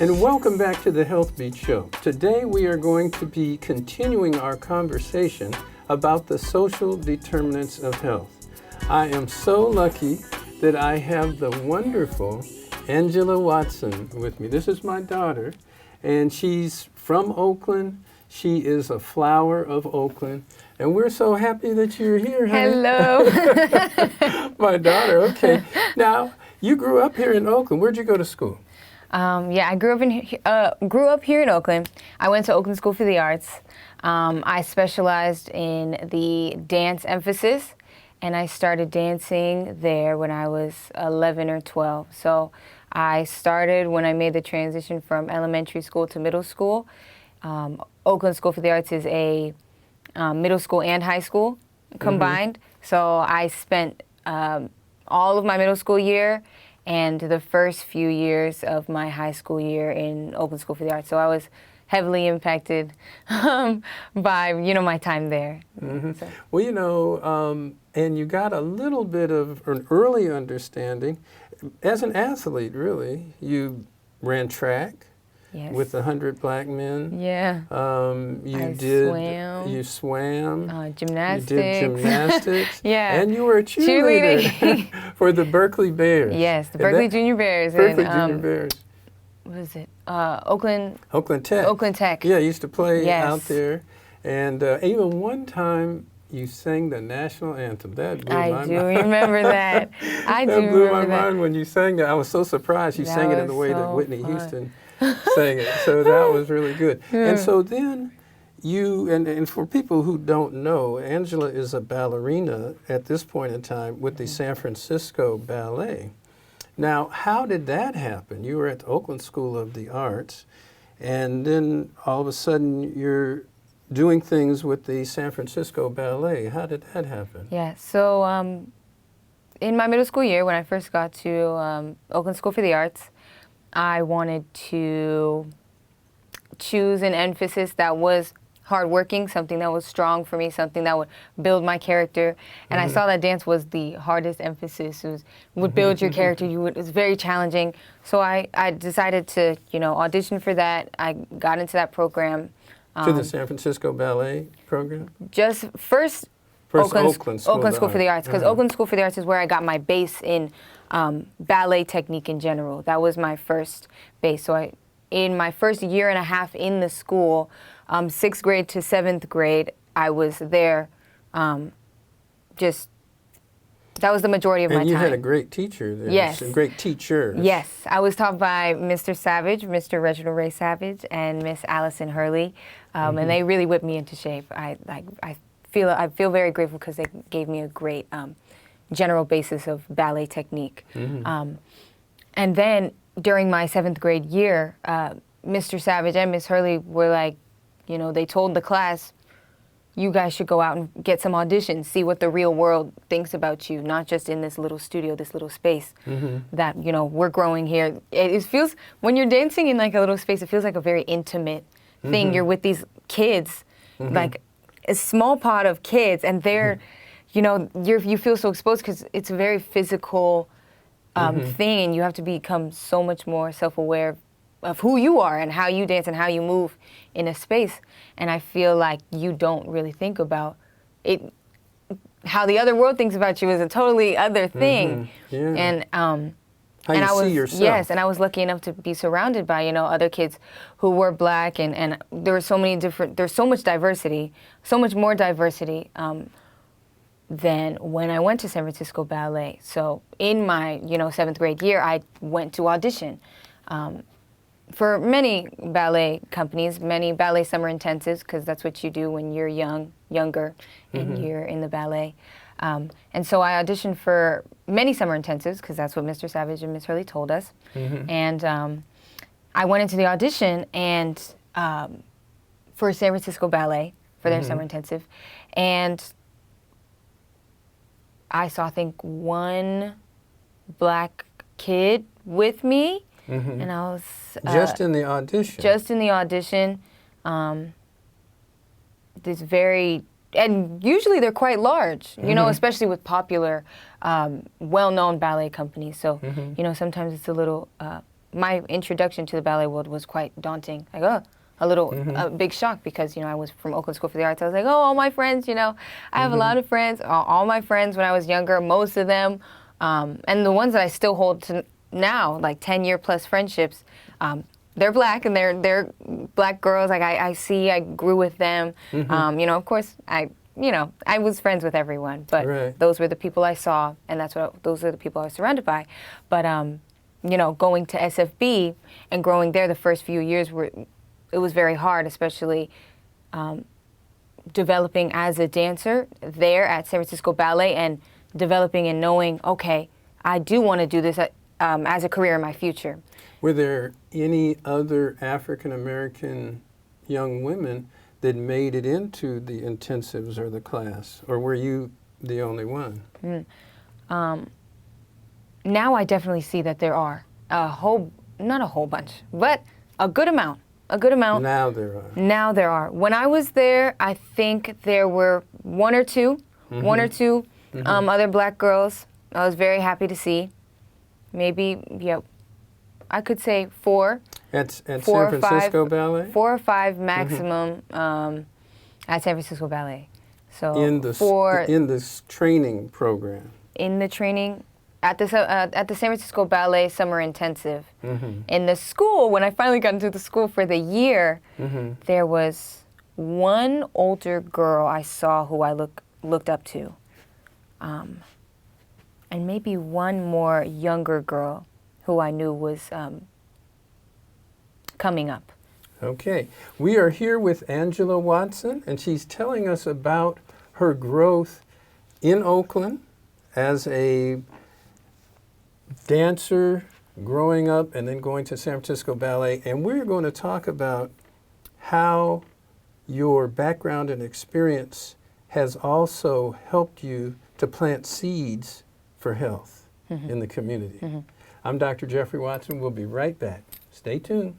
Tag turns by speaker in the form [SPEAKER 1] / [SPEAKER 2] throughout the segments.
[SPEAKER 1] And welcome back to the Healthbeat Show. Today we are going to be continuing our conversation about the social determinants of health. I am so lucky that I have the wonderful Angela Watson with me. This is my daughter, and she's from Oakland. She is a flower of Oakland, and we're so happy that you're here, honey.
[SPEAKER 2] Hello.
[SPEAKER 1] My daughter, okay. Now, you grew up here in Oakland. Where'd you go to school?
[SPEAKER 2] I grew up here in Oakland. I went to Oakland School for the Arts. I specialized in the dance emphasis, and I started dancing there when I was 11 or 12. So I started when I made the transition from elementary school to middle school. Oakland School for the Arts is a middle school and high school combined. So I spent all of my middle school year and the first few years of my high school year in Oakland School for the Arts. So I was heavily impacted by, my time there. So.
[SPEAKER 1] Well, and you got a little bit of an early understanding. As an athlete, really, you ran track.
[SPEAKER 2] Yes.
[SPEAKER 1] With 100 black men.
[SPEAKER 2] Yeah.
[SPEAKER 1] You swam.
[SPEAKER 2] Gymnastics.
[SPEAKER 1] You did gymnastics.
[SPEAKER 2] Yeah.
[SPEAKER 1] And you were a cheerleader for the Berkeley Bears.
[SPEAKER 2] Yes, the Berkeley Junior Bears.
[SPEAKER 1] Berkeley Junior Bears.
[SPEAKER 2] What is it? Oakland
[SPEAKER 1] Tech.
[SPEAKER 2] Oakland Tech.
[SPEAKER 1] Yeah, I used to play out there. And even one time, you sang the national anthem. That blew my mind.
[SPEAKER 2] I do remember that.
[SPEAKER 1] That blew my mind when you sang that. I was so surprised you sang it in the way that Whitney Houston sang it. So that was really good. And so then you, and for people who don't know, Angela is a ballerina at this point in time with the San Francisco Ballet. Now, how did that happen? You were at the Oakland School of the Arts, and then all of a sudden you're doing things with the San Francisco Ballet. How did that happen?
[SPEAKER 2] Yeah, so in my middle school year, when I first got to Oakland School for the Arts, I wanted to choose an emphasis that was hardworking, something that was strong for me, something that would build my character. And I saw that dance was the hardest emphasis. It would build your character. It was very challenging. So I decided to, audition for that. I got into that program.
[SPEAKER 1] To the San Francisco Ballet program?
[SPEAKER 2] Just first Oakland School for the Arts, because Oakland School for the Arts is where I got my base in ballet technique in general. That was my first base. So in my first year and a half in the school, 6th grade to 7th grade, I was there. That was the majority of my time.
[SPEAKER 1] And you had a great teacher there.
[SPEAKER 2] Yes.
[SPEAKER 1] A great teacher.
[SPEAKER 2] Yes. I was taught by Mr. Savage, Mr. Reginald Ray Savage, and Miss Allison Hurley. And they really whipped me into shape. I feel very grateful because they gave me a great general basis of ballet technique. And then during my 7th grade year, Mr. Savage and Miss Hurley were like, they told the class, you guys should go out and get some auditions, see what the real world thinks about you, not just in this little studio, this little space that, we're growing here. It feels, when you're dancing in like a little space, it feels like a very intimate thing. You're with these kids, like a small pot of kids, and they're, you feel so exposed because it's a very physical thing, and you have to become so much more self-aware of who you are and how you dance and how you move in a space. And I feel like you don't really think about it. How the other world thinks about you is a totally other thing.
[SPEAKER 1] Yeah.
[SPEAKER 2] And
[SPEAKER 1] how you see yourself.
[SPEAKER 2] Yes, and I was lucky enough to be surrounded by, other kids who were black, and there were so many there's so much diversity, so much more diversity than when I went to San Francisco Ballet. So in my, 7th grade year, I went to audition for many ballet companies, many ballet summer intensives, because that's what you do when you're younger, and you're in the ballet. And so I auditioned for many summer intensives, because that's what Mr. Savage and Miss Hurley told us. And I went into the audition and for San Francisco Ballet, for their summer intensive. And I saw, I think, one black kid with me. And I was...
[SPEAKER 1] just in the audition?
[SPEAKER 2] Just in the audition. This very... And usually they're quite large, especially with popular, well-known ballet companies. So, sometimes it's a little my introduction to the ballet world was quite daunting. Like, a big shock because, I was from Oakland School for the Arts. I was like, all my friends, I have a lot of friends. All my friends when I was younger, most of them, and the ones that I still hold to now, like 10-year plus friendships, they're black and they're black girls. Like I grew with them. Of course, I was friends with everyone, but those were the people I saw, and those are the people I was surrounded by. But going to SFB and growing there, the first few years it was very hard, especially developing as a dancer there at San Francisco Ballet and developing and knowing, okay, I do want to do this as a career in my future.
[SPEAKER 1] Were there any other African American young women that made it into the intensives or the class, or were you the only one?
[SPEAKER 2] Now I definitely see that there are not a whole bunch, but a good amount.
[SPEAKER 1] Now there are.
[SPEAKER 2] Now there are. When I was there, I think there were one or two other black girls. I was very happy to see. Maybe, I could say four.
[SPEAKER 1] At San Francisco Ballet?
[SPEAKER 2] 4 or 5 maximum at San Francisco Ballet. So
[SPEAKER 1] in this training program.
[SPEAKER 2] In the training. At the San Francisco Ballet Summer Intensive. In the school, when I finally got into the school for the year, there was one older girl I saw who I looked up to. And maybe one more younger girl who I knew was coming up.
[SPEAKER 1] Okay. We are here with Angela Watson, and she's telling us about her growth in Oakland as a dancer, growing up and then going to San Francisco Ballet. And we're going to talk about how your background and experience has also helped you to plant seeds for health in the community. I'm Dr. Jeffrey Watson. We'll be right back. Stay tuned.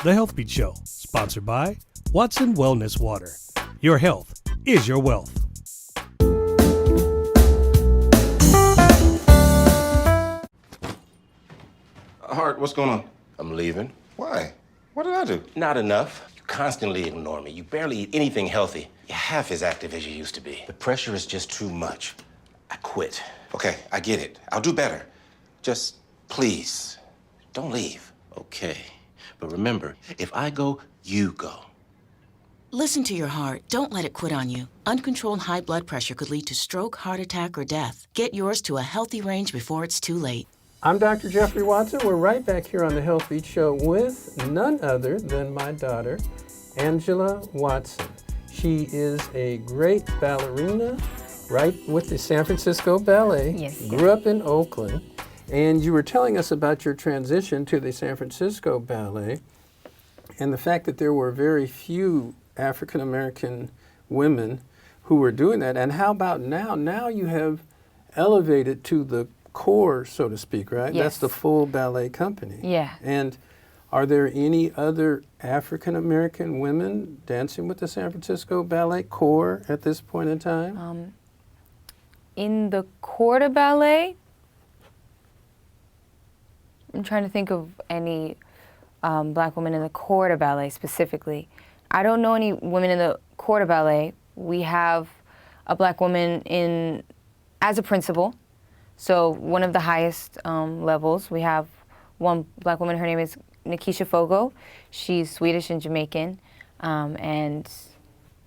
[SPEAKER 3] The Healthbeat Show, sponsored by Watson Wellness Water. Your health is your wealth.
[SPEAKER 4] Hart, what's going on? I'm leaving. Why? What did I do? Not enough. You constantly ignore me. You barely eat anything healthy. You're half as active as you used to be. The pressure is just too much. I quit. Okay, I get it. I'll do better. Just, please, don't leave. Okay. But remember, if I go, you go.
[SPEAKER 5] Listen to your heart. Don't let it quit on you. Uncontrolled high blood pressure could lead to stroke, heart attack, or death. Get yours to a healthy range before it's too late.
[SPEAKER 1] I'm Dr. Jeffrey Watson. We're right back here on the Healthbeat Show with none other than my daughter, Angela Watson. She is a great ballerina, right with the San Francisco Ballet.
[SPEAKER 2] Yes.
[SPEAKER 1] Grew up in Oakland. And you were telling us about your transition to the San Francisco Ballet and the fact that there were very few African American women who were doing that. And how about now? Now you have elevated to the core, so to speak, right?
[SPEAKER 2] Yes.
[SPEAKER 1] That's the full ballet company.
[SPEAKER 2] Yeah.
[SPEAKER 1] And are there any other African American women dancing with the San Francisco Ballet core at this point in time?
[SPEAKER 2] In the corps de ballet, I'm trying to think of any black women in the corps de ballet specifically. I don't know any women in the corps de ballet. We have a black woman as a principal. So one of the highest levels, we have one black woman. Her name is Nikisha Fogo. She's Swedish and Jamaican, and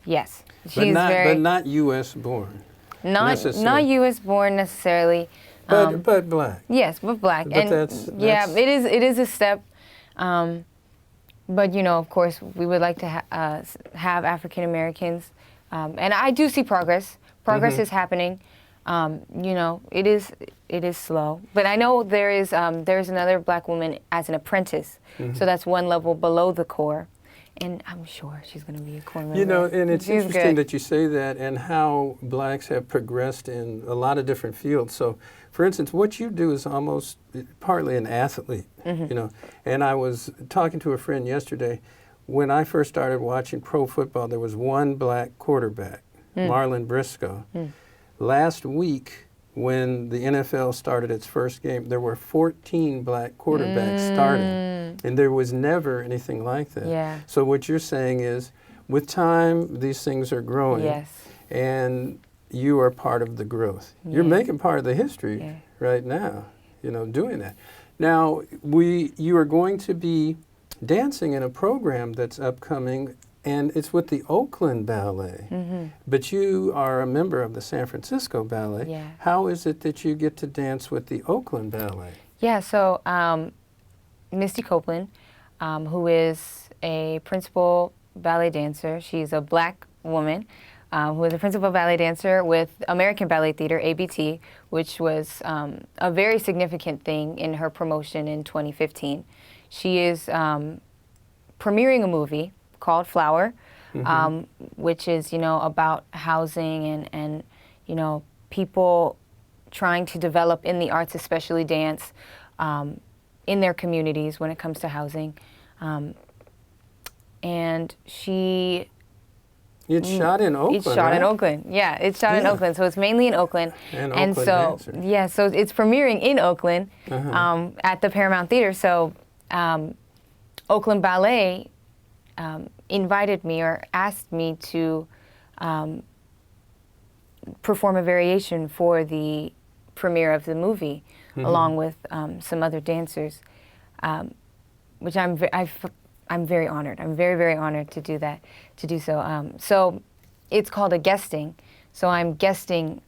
[SPEAKER 2] yes, she's
[SPEAKER 1] but not U.S. born.
[SPEAKER 2] Not U.S. born necessarily.
[SPEAKER 1] But black.
[SPEAKER 2] Yes, but black.
[SPEAKER 1] But
[SPEAKER 2] and
[SPEAKER 1] that's
[SPEAKER 2] yeah, it is a step. But of course, we would like to have African Americans, and I do see progress. Progress is happening. It is slow, but I know there is another black woman as an apprentice, so that's one level below the core, and I'm sure she's going to be a core member.
[SPEAKER 1] And it's interesting that you say that, and how blacks have progressed in a lot of different fields. So, for instance, what you do is almost partly an athlete, And I was talking to a friend yesterday. When I first started watching pro football, there was one black quarterback, Marlon Briscoe. Last week, when the NFL started its first game, there were 14 black quarterbacks starting, and there was never anything like that.
[SPEAKER 2] Yeah.
[SPEAKER 1] So what you're saying is, with time, these things are growing,
[SPEAKER 2] Yes.
[SPEAKER 1] and you are part of the growth. You're making part of the history right now, you know, doing that. Now, you are going to be dancing in a program that's upcoming, and it's with the Oakland Ballet. But you are a member of the San Francisco Ballet.
[SPEAKER 2] Yeah.
[SPEAKER 1] How is it that you get to dance with the Oakland Ballet?
[SPEAKER 2] Yeah, so Misty Copeland, who is a principal ballet dancer, she's a black woman who is a principal ballet dancer with American Ballet Theater, ABT, which was a very significant thing in her promotion in 2015. She is premiering a movie called Flower, which is, you know, about housing and, you know, people trying to develop in the arts, especially dance, in their communities when it comes to housing. And
[SPEAKER 1] It's shot in Oakland,
[SPEAKER 2] It's shot in
[SPEAKER 1] right?
[SPEAKER 2] Oakland. Yeah, it's shot in Oakland, so it's mainly in Oakland.
[SPEAKER 1] And
[SPEAKER 2] so
[SPEAKER 1] Oakland dancer.
[SPEAKER 2] so it's premiering in Oakland at the Paramount Theater. So Oakland Ballet invited me or asked me to perform a variation for the premiere of the movie, along with some other dancers, which I'm very honored. I'm very, very honored to do that, to do so. So it's called a guesting. So I'm guesting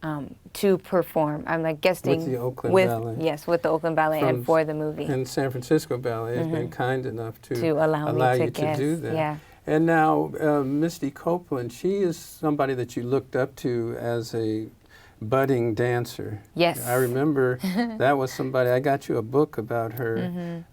[SPEAKER 2] to perform. I'm like guesting
[SPEAKER 1] with the Oakland Ballet.
[SPEAKER 2] Yes, with the Oakland Ballet and for the movie.
[SPEAKER 1] And San Francisco Ballet has been kind enough to
[SPEAKER 2] allow me
[SPEAKER 1] you to do that.
[SPEAKER 2] Yeah.
[SPEAKER 1] And now Misty Copeland, she is somebody that you looked up to as a budding dancer.
[SPEAKER 2] Yes.
[SPEAKER 1] I remember that was somebody, I got you a book about her,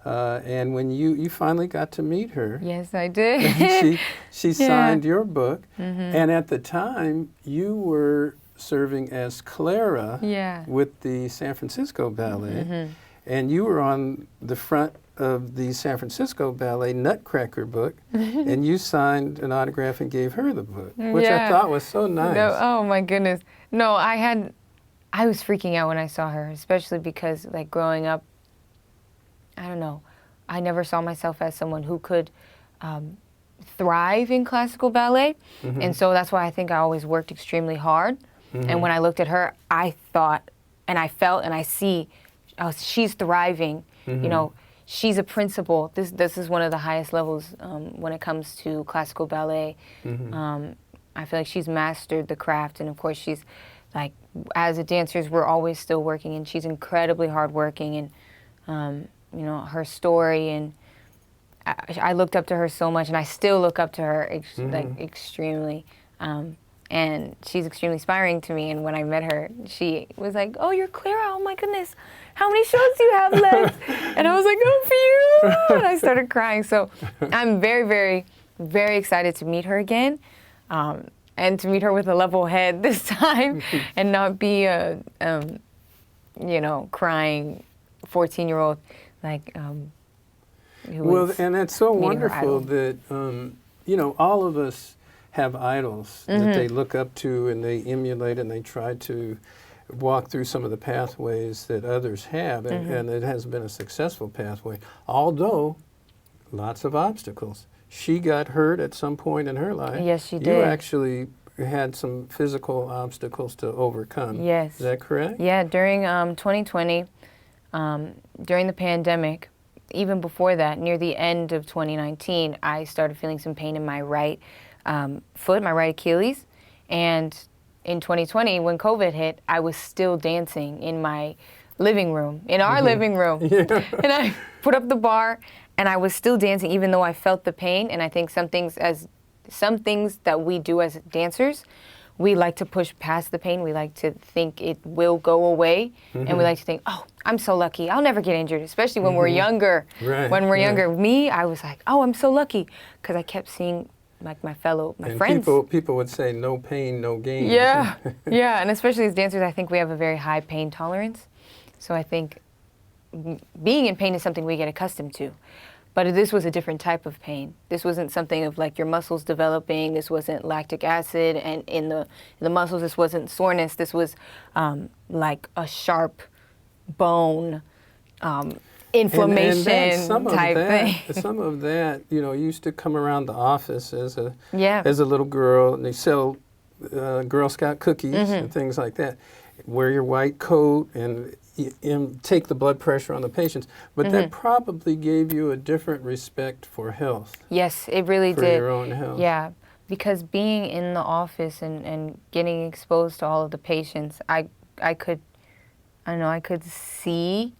[SPEAKER 1] and when you finally got to meet her.
[SPEAKER 2] Yes, I did.
[SPEAKER 1] she signed your book, and at the time you were serving as Clara with the San Francisco Ballet, and you were on the front of the San Francisco Ballet Nutcracker book, and you signed an autograph and gave her the book, which I thought was so nice.
[SPEAKER 2] No, oh my goodness. No, I was freaking out when I saw her, especially because, like, growing up, I don't know, I never saw myself as someone who could thrive in classical ballet, and so that's why I think I always worked extremely hard. And when I looked at her, I thought, and I felt, and I see, oh, she's thriving. You know, she's a principal. This is one of the highest levels when it comes to classical ballet. I feel like she's mastered the craft, and of course she's, like, as a dancers, we're always still working, and she's incredibly hardworking, and you know, her story, and I looked up to her so much, and I still look up to her like extremely, and she's extremely inspiring to me. And when I met her, she was like, "Oh, you're Clara! Oh my goodness, how many shows do you have left?" And I was like, "Oh, for you!" And I started crying. So I'm very, very, very excited to meet her again. And to meet her with a level head this time, and not be a, you know, crying 14-year-old like.
[SPEAKER 1] Well, and it's so wonderful that you know, all of us have idols that they look up to and they emulate, and they try to walk through some of the pathways that others have, and it has been a successful pathway, although lots of obstacles. She got hurt at some point in her life.
[SPEAKER 2] Yes, she did.
[SPEAKER 1] You actually had some physical obstacles to overcome.
[SPEAKER 2] Yes.
[SPEAKER 1] Is that correct?
[SPEAKER 2] Yeah, during 2020, during the pandemic, even before that, near the end of 2019, I started feeling some pain in my right foot, my right Achilles. And in 2020, when COVID hit, I was still dancing in my living room, in our living room. And I put up the bar, and I was still dancing even though I felt the pain. And I think some things that we do as dancers, we like to push past the pain. We like to think it will go away. And we like to think, oh, I'm so lucky. I'll never get injured, especially when we're younger.
[SPEAKER 1] Right,
[SPEAKER 2] when we're younger. Me, I was like, oh, I'm so lucky, because I kept seeing like my friends.
[SPEAKER 1] People would say no pain, no gain.
[SPEAKER 2] Yeah, yeah, and especially as dancers, I think we have a very high pain tolerance. So I think being in pain is something we get accustomed to. But this was a different type of pain. This wasn't something of like your muscles developing. This wasn't lactic acid and in the muscles. This wasn't soreness. This was like a sharp bone inflammation
[SPEAKER 1] and
[SPEAKER 2] type thing.
[SPEAKER 1] Some of that, you know, used to come around the office as a little girl, and they sell Girl Scout cookies and things like that. Wear your white coat and take the blood pressure on the patients. But that probably gave you a different respect for health.
[SPEAKER 2] Yes, it really did.
[SPEAKER 1] For your own health.
[SPEAKER 2] Yeah, because being in the office and getting exposed to all of the patients, I could see,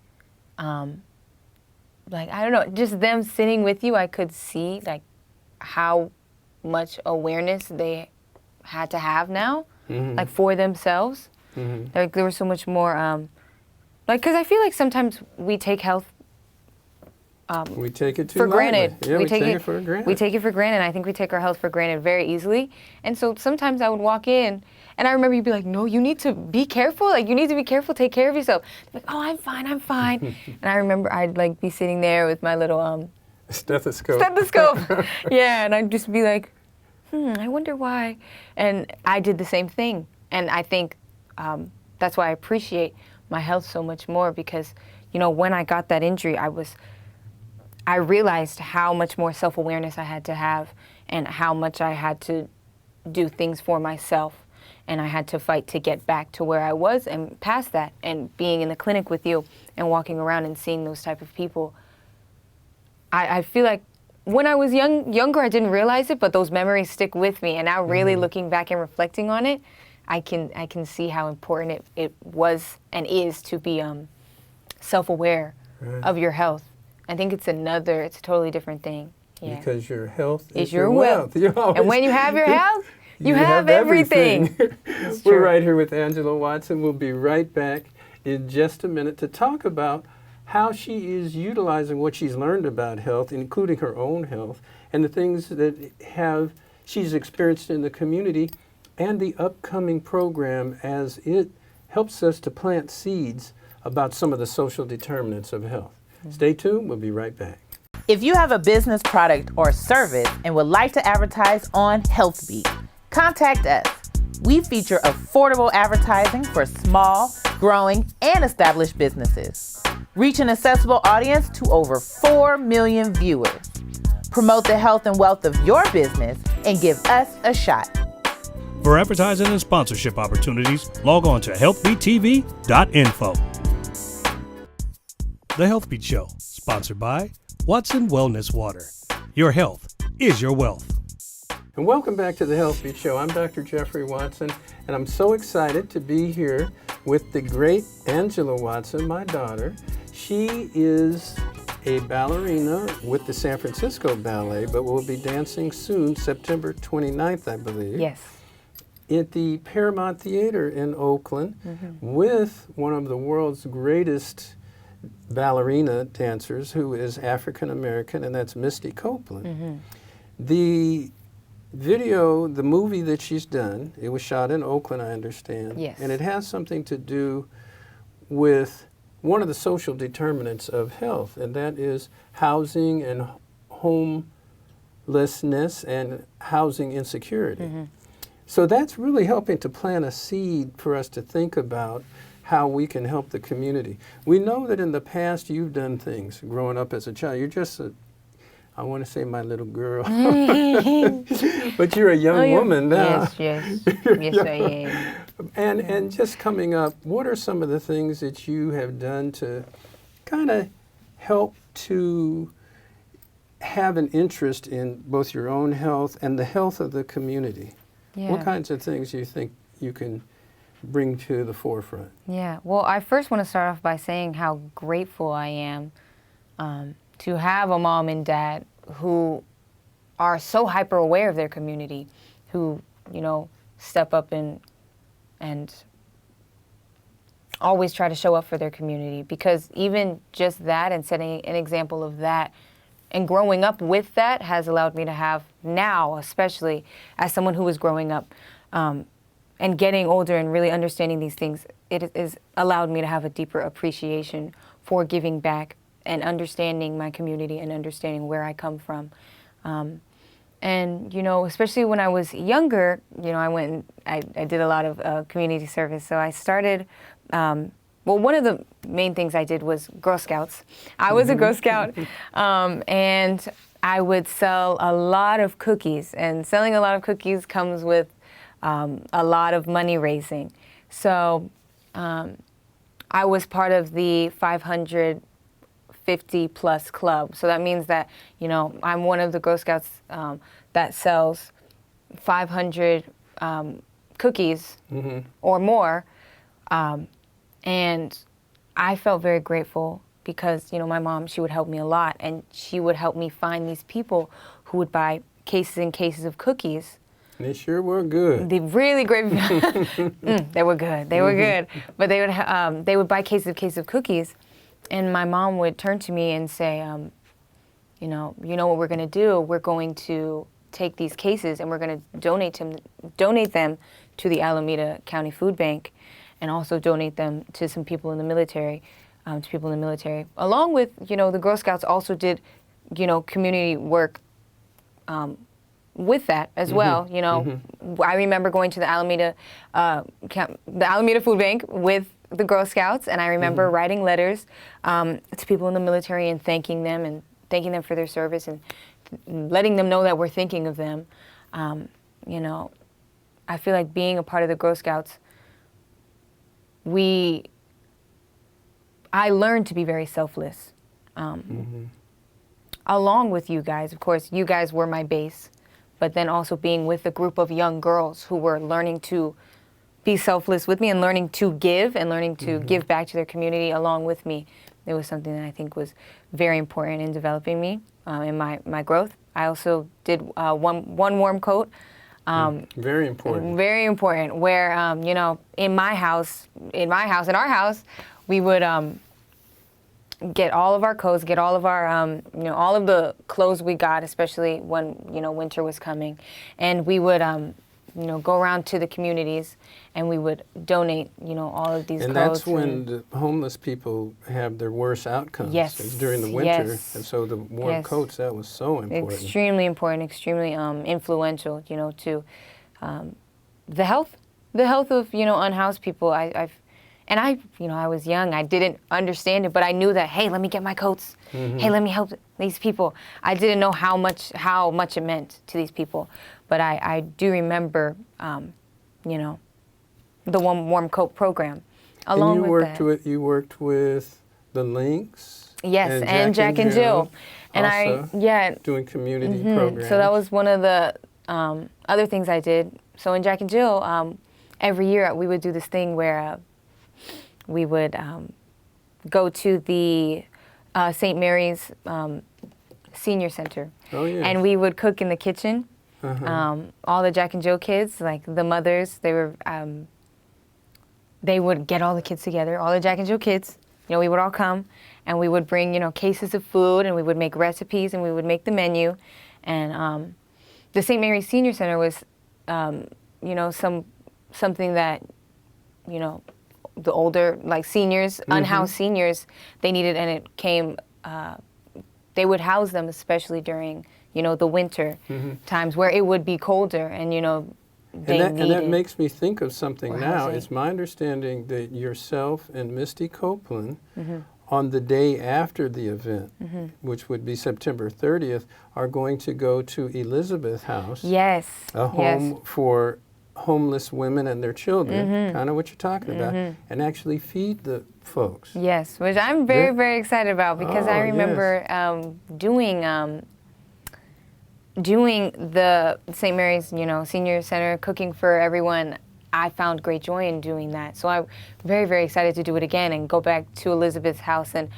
[SPEAKER 2] like, I don't know, just them sitting with you, I could see, like, how much awareness they had to have now, like, for themselves. Like, there was so much more, like, because I feel like sometimes we take health
[SPEAKER 1] we take it
[SPEAKER 2] for granted.
[SPEAKER 1] Yeah, we take it for granted.
[SPEAKER 2] We take it for granted. I think we take our health for granted very easily. And so sometimes I would walk in, and I remember you'd be like, no, you need to be careful. Like, you need to be careful. Take care of yourself. Like, oh, I'm fine. I'm fine. And I remember I'd, like, be sitting there with my little
[SPEAKER 1] stethoscope.
[SPEAKER 2] Yeah, and I'd just be like, I wonder why. And I did the same thing. And I think that's why I appreciate my health so much more, because, you know, when I got that injury, I realized how much more self-awareness I had to have and how much I had to do things for myself. And I had to fight to get back to where I was and past that. And being in the clinic with you and walking around and seeing those type of people, I feel like when I was younger, I didn't realize it, but those memories stick with me. And now really looking back and reflecting on it, I can see how important it was and is to be self-aware of your health. I think it's a totally different thing. Yeah.
[SPEAKER 1] Because your health is
[SPEAKER 2] your wealth. And when you have your health, you have everything.
[SPEAKER 1] We're right here with Angela Watson. We'll be right back in just a minute to talk about how she is utilizing what she's learned about health, including her own health, and the things that she's experienced in the community, and the upcoming program as it helps us to plant seeds about some of the social determinants of health. Stay tuned. We'll be right back.
[SPEAKER 6] If you have a business, product, or service and would like to advertise on Healthbeat, contact us. We feature affordable advertising for small, growing, and established businesses. Reach an accessible audience to over 4 million viewers. Promote the health and wealth of your business and give us a shot.
[SPEAKER 3] For advertising and sponsorship opportunities, log on to healthbeattv.info. The Healthbeat Show, sponsored by Watson Wellness Water. Your health is your wealth.
[SPEAKER 1] And welcome back to the Healthbeat Show. I'm Dr. Jeffrey Watson, and I'm so excited to be here with the great Angela Watson, my daughter. She is a ballerina with the San Francisco Ballet, but will be dancing soon, September 29th, I believe.
[SPEAKER 2] Yes.
[SPEAKER 1] At the Paramount Theater in Oakland with one of the world's greatest ballerina dancers, who is African American, and that's Misty Copeland. The video, the movie that she's done, it was shot in Oakland, I understand.
[SPEAKER 2] Yes.
[SPEAKER 1] And it has something to do with one of the social determinants of health, and that is housing and homelessness and housing insecurity. So that's really helping to plant a seed for us to think about how we can help the community. We know that in the past you've done things growing up as a child. You're just I want to say my little girl, but you're a young woman now.
[SPEAKER 2] Yes, I am.
[SPEAKER 1] And just coming up, what are some of the things that you have done to kind of help to have an interest in both your own health and the health of the community?
[SPEAKER 2] Yeah.
[SPEAKER 1] What kinds of things do you think you can bring to the forefront?
[SPEAKER 2] Yeah, well, I first want to start off by saying how grateful I am to have a mom and dad who are so hyper aware of their community, who, you know, step up and always try to show up for their community. Because even just that and setting an example of that and growing up with that has allowed me to have now, especially as someone who was growing up and getting older and really understanding these things, it has allowed me to have a deeper appreciation for giving back and understanding my community and understanding where I come from. And, you know, especially when I was younger, you know, I did a lot of community service. So I started, well, one of the main things I did was Girl Scouts. I was a Girl Scout, and I would sell a lot of cookies. And selling a lot of cookies comes with a lot of money raising. So I was part of the 550 plus club. So that means that, you know, I'm one of the Girl Scouts that sells 500 cookies or more. And I felt very grateful because, you know, my mom, she would help me a lot, and she would help me find these people who would buy cases and cases of cookies.
[SPEAKER 1] They sure were good.
[SPEAKER 2] They really great. They were good. They were good. But they would buy cases of cookies, and my mom would turn to me and say, you know what we're going to do? We're going to take these cases and we're going to donate them to the Alameda County Food Bank, and also donate them to some people in the military, Along with, you know, the Girl Scouts also did, you know, community work with that as well. You know, I remember going to the Alameda Food Bank with the Girl Scouts, and I remember writing letters to people in the military and thanking them for their service and letting them know that we're thinking of them. You know, I feel like being a part of the Girl Scouts, I learned to be very selfless. Along with you guys, of course, you guys were my base, but then also being with a group of young girls who were learning to be selfless with me and learning to give give back to their community along with me. It was something that I think was very important in developing me, in my growth. I also did one warm coat.
[SPEAKER 1] Very important.
[SPEAKER 2] Very important. Where you know, in our house, we would get all of our coats, get all of our you know, all of the clothes we got, especially when, you know, winter was coming, and we would you know, go around to the communities and we would donate, you know, all of these clothes.
[SPEAKER 1] And that's when the homeless people have their worst outcomes.
[SPEAKER 2] Yes.
[SPEAKER 1] It's during the winter.
[SPEAKER 2] Yes.
[SPEAKER 1] And so the warm coats, that was so important.
[SPEAKER 2] Extremely important, extremely influential, you know, to the health of, you know, unhoused people. I you know, I was young, I didn't understand it, but I knew that, hey, let me get my coats. Hey, let me help these people. I didn't know how much it meant to these people, but I do remember, you know, the warm coat program. Along with
[SPEAKER 1] you worked with the Lynx.
[SPEAKER 2] Yes, and Jack and Jill. And
[SPEAKER 1] doing community programs.
[SPEAKER 2] So that was one of the other things I did. So in Jack and Jill, every year we would do this thing where we would go to the St. Mary's Senior Center.
[SPEAKER 1] Oh, yeah.
[SPEAKER 2] And we would cook in the kitchen. All the Jack and Jill kids, like the mothers, they would get all the kids together, all the Jack and Jill kids. You know, we would all come, and we would bring, you know, cases of food, and we would make recipes, and we would make the menu. And the St. Mary's Senior Center was, you know, something that, you know, the older, like seniors, unhoused seniors, they needed, and it came, they would house them, especially during, you know, the winter times where it would be colder, and, you know,
[SPEAKER 1] and that makes me think of something now. It's my understanding that yourself and Misty Copeland, on the day after the event, which would be September 30th, are going to go to Elizabeth House.
[SPEAKER 2] Yes.
[SPEAKER 1] A home for homeless women and their children, kind of what you're talking about, and actually feed the folks.
[SPEAKER 2] Yes, which I'm very, very excited about, because I remember doing the St. Mary's, you know, Senior Center, cooking for everyone. I found great joy in doing that. So I'm very, very excited to do it again and go back to Elizabeth's house. And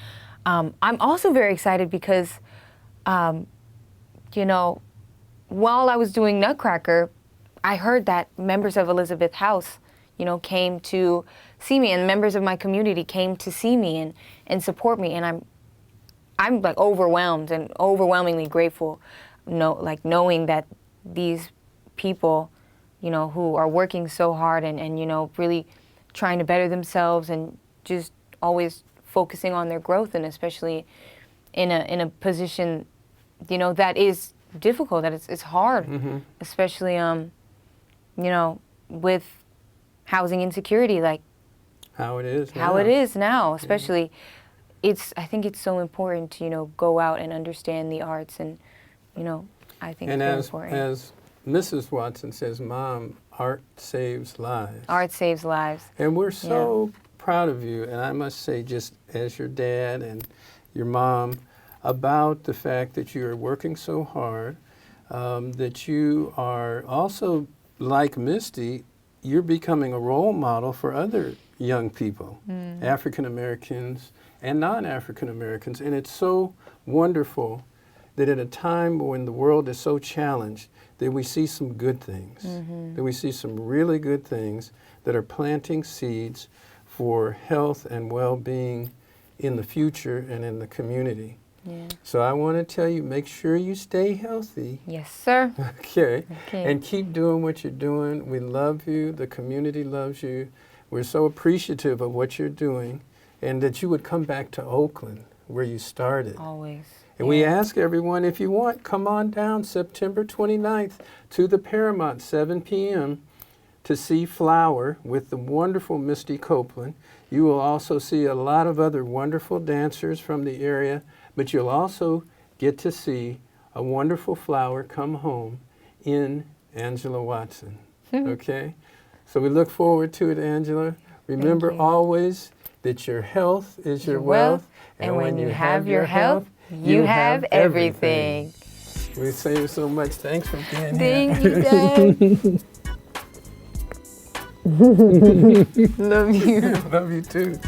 [SPEAKER 2] I'm also very excited because, you know, while I was doing Nutcracker, I heard that members of Elizabeth House, you know, came to see me, and members of my community came to see me and support me. And I'm like overwhelmed and overwhelmingly grateful, knowing that these people, you know, who are working so hard and you know, really trying to better themselves and just always focusing on their growth, and especially, in a position, you know, that is difficult, that it's hard, especially, you know, with housing insecurity, like
[SPEAKER 1] how it is
[SPEAKER 2] now, especially. I think it's so important to, you know, go out and understand the arts, and, you know, I think it's very important.
[SPEAKER 1] And as Mrs. Watson says, Mom, art saves lives.
[SPEAKER 2] Art saves lives.
[SPEAKER 1] And we're so proud of you, and I must say, just as your dad and your mom, about the fact that you are working so hard, that you are also, like Misty, you're becoming a role model for other young people, African Americans and non-African Americans. And it's so wonderful that at a time when the world is so challenged, that we see some good things, that we see some really good things that are planting seeds for health and well-being in the future and in the community.
[SPEAKER 2] Yeah.
[SPEAKER 1] So I want to tell you, make sure you stay healthy.
[SPEAKER 2] Yes, sir.
[SPEAKER 1] Okay. And keep doing what you're doing. We love you. The community loves you. We're so appreciative of what you're doing, and that you would come back to Oakland, where you started.
[SPEAKER 2] Always.
[SPEAKER 1] And we ask everyone, if you want, come on down September 29th to the Paramount, 7 p.m., to see Flower with the wonderful Misty Copeland. You will also see a lot of other wonderful dancers from the area, but you'll also get to see a wonderful Flower come home in Angela Watson. Okay? So we look forward to it, Angela. Remember always that your health is your wealth,
[SPEAKER 2] and when you have your health, you have everything.
[SPEAKER 1] We say you so much. Thanks for being
[SPEAKER 2] Thank
[SPEAKER 1] here.
[SPEAKER 2] you, Dad. Love you.
[SPEAKER 1] Love you too.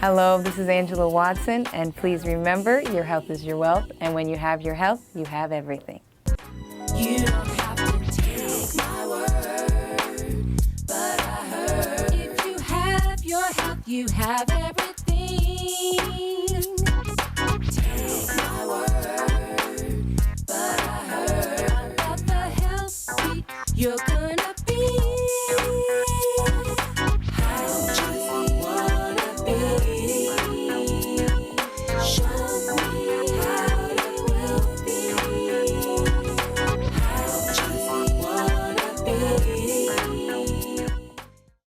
[SPEAKER 2] Hello, this is Angela Watson, and please remember, your health is your wealth, and when you have your health, you have everything.
[SPEAKER 7] You don't have to take my word, but I heard if you have your health, you have everything.